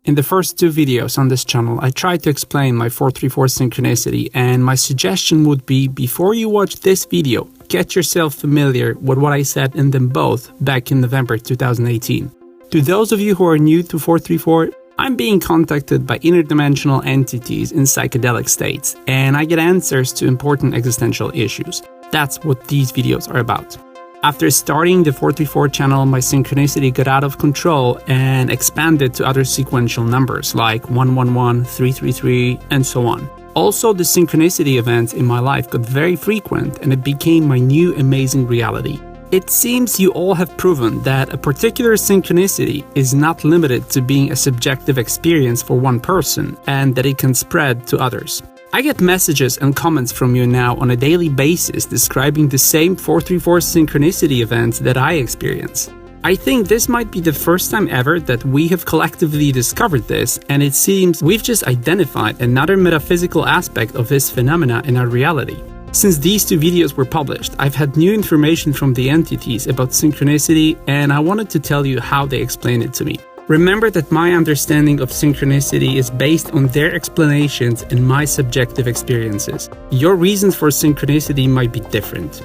In the first two videos on this channel, I tried to explain my 434 synchronicity, and my suggestion would be, before you watch this video, get yourself familiar with what I said in them both back in November 2018. To those of you who are new to 434, I'm being contacted by interdimensional entities in psychedelic states, and I get answers to important existential issues. That's what these videos are about. After starting the 434 channel, my synchronicity got out of control and expanded to other sequential numbers like 111, 333, and so on. Also, the synchronicity events in my life got very frequent, and it became my new amazing reality. It seems you all have proven that a particular synchronicity is not limited to being a subjective experience for one person, and that it can spread to others. I get messages and comments from you now on a daily basis describing the same 434 synchronicity events that I experience. I think this might be the first time ever that we have collectively discovered this, and it seems we've just identified another metaphysical aspect of this phenomena in our reality. Since these two videos were published, I've had new information from the entities about synchronicity, and I wanted to tell you how they explain it to me. Remember that my understanding of synchronicity is based on their explanations and my subjective experiences. Your reasons for synchronicity might be different.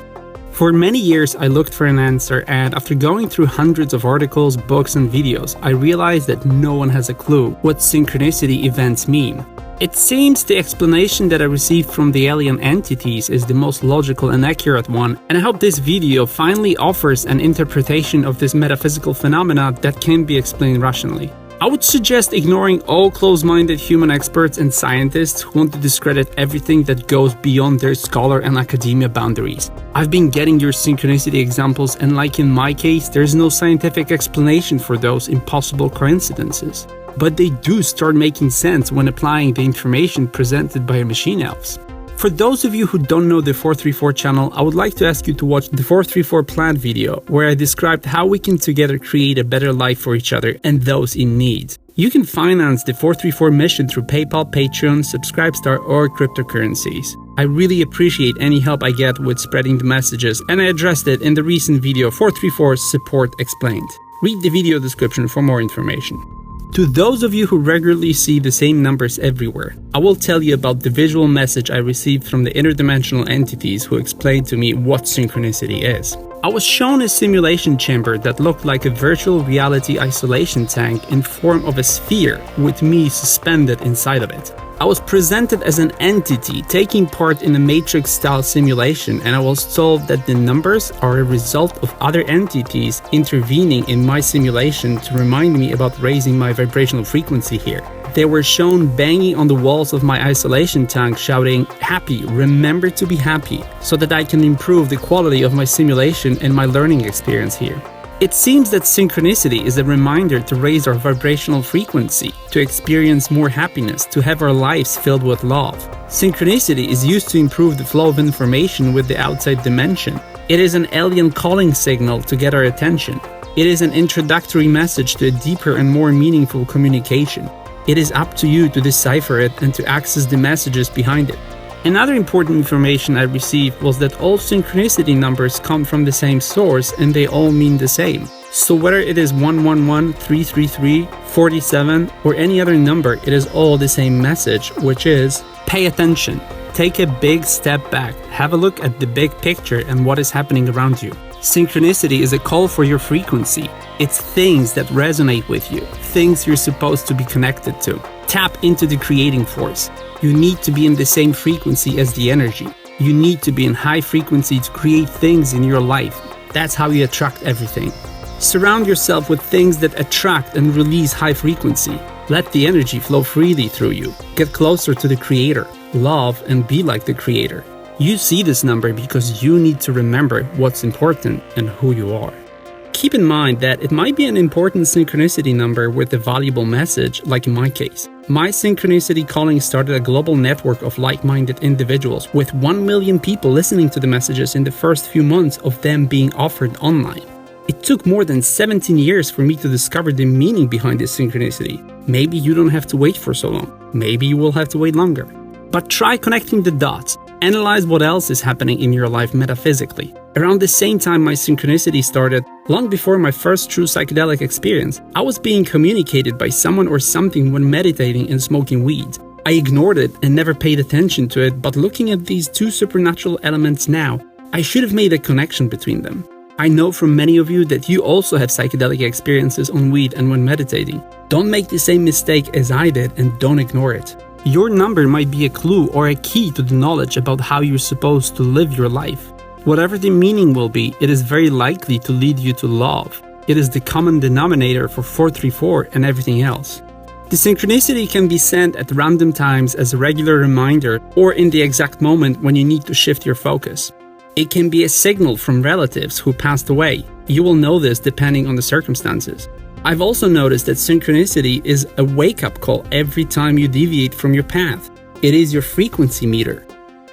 For many years, I looked for an answer, and after going through hundreds of articles, books, and videos, I realized that no one has a clue what synchronicity events mean. It seems the explanation that I received from the alien entities is the most logical and accurate one, and I hope this video finally offers an interpretation of this metaphysical phenomena that can be explained rationally. I would suggest ignoring all close-minded human experts and scientists who want to discredit everything that goes beyond their scholar and academia boundaries. I've been getting your synchronicity examples, and like in my case, there's no scientific explanation for those impossible coincidences. But they do start making sense when applying the information presented by machine elves. For those of you who don't know the 434 channel, I would like to ask you to watch the 434 plan video, where I described how we can together create a better life for each other and those in need. You can finance the 434 mission through PayPal, Patreon, Subscribestar, or cryptocurrencies. I really appreciate any help I get with spreading the messages, and I addressed it in the recent video 434 Support Explained. Read the video description for more information. To those of you who regularly see the same numbers everywhere, I will tell you about the visual message I received from the interdimensional entities who explained to me what synchronicity is. I was shown a simulation chamber that looked like a virtual reality isolation tank in form of a sphere with me suspended inside of it. I was presented as an entity taking part in a matrix-style simulation, and I was told that the numbers are a result of other entities intervening in my simulation to remind me about raising my vibrational frequency here. They were shown banging on the walls of my isolation tank shouting, "Happy, remember to be happy," so that I can improve the quality of my simulation and my learning experience here. It seems that synchronicity is a reminder to raise our vibrational frequency, to experience more happiness, to have our lives filled with love. Synchronicity is used to improve the flow of information with the outside dimension. It is an alien calling signal to get our attention. It is an introductory message to a deeper and more meaningful communication. It is up to you to decipher it and to access the messages behind it. Another important information I received was that all synchronicity numbers come from the same source and they all mean the same. So whether it is 111, 333, 47, or any other number, it is all the same message, which is pay attention. Take a big step back. Have a look at the big picture and what is happening around you. Synchronicity is a call for your frequency. It's things that resonate with you, things you're supposed to be connected to. Tap into the creating force. You need to be in the same frequency as the energy. You need to be in high frequency to create things in your life. That's how you attract everything. Surround yourself with things that attract and release high frequency. Let the energy flow freely through you. Get closer to the creator. Love and be like the creator. You see this number because you need to remember what's important and who you are. Keep in mind that it might be an important synchronicity number with a valuable message, like in my case. My synchronicity calling started a global network of like-minded individuals, with 1 million people listening to the messages in the first few months of them being offered online. It took more than 17 years for me to discover the meaning behind this synchronicity. Maybe you don't have to wait for so long. Maybe you will have to wait longer. But try connecting the dots. Analyze what else is happening in your life metaphysically. Around the same time my synchronicity started, long before my first true psychedelic experience, I was being communicated by someone or something when meditating and smoking weed. I ignored it and never paid attention to it, but looking at these two supernatural elements now, I should have made a connection between them. I know from many of you that you also have psychedelic experiences on weed and when meditating. Don't make the same mistake as I did and don't ignore it. Your number might be a clue or a key to the knowledge about how you're supposed to live your life. Whatever the meaning will be, it is very likely to lead you to love. It is the common denominator for 434 and everything else. The synchronicity can be sent at random times as a regular reminder or in the exact moment when you need to shift your focus. It can be a signal from relatives who passed away. You will know this depending on the circumstances. I've also noticed that synchronicity is a wake-up call every time you deviate from your path. It is your frequency meter.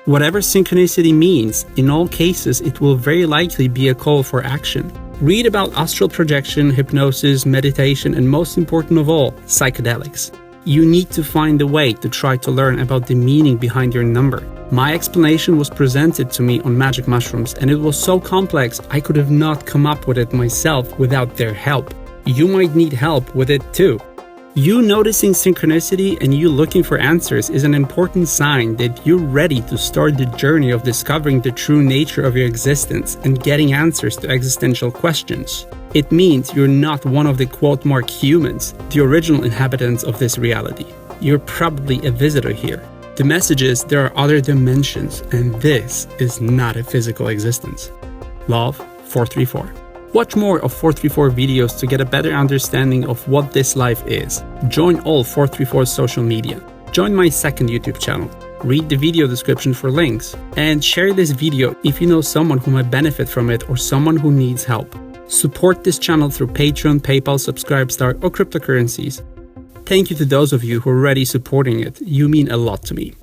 Whatever synchronicity means, in all cases it will very likely be a call for action. Read about astral projection, hypnosis, meditation, and most important of all, psychedelics. You need to find a way to try to learn about the meaning behind your number. My explanation was presented to me on magic mushrooms, and it was so complex I could have not come up with it myself without their help. You might need help with it too. You noticing synchronicity and you looking for answers is an important sign that you're ready to start the journey of discovering the true nature of your existence and getting answers to existential questions. It means you're not one of the quote mark humans, the original inhabitants of this reality. You're probably a visitor here. The message is there are other dimensions and this is not a physical existence. Love, 434. Watch more of 434 videos to get a better understanding of what this life is. Join all 434's social media. Join my second YouTube channel. Read the video description for links. And share this video if you know someone who might benefit from it or someone who needs help. Support this channel through Patreon, PayPal, Subscribestar, or cryptocurrencies. Thank you to those of you who are already supporting it. You mean a lot to me.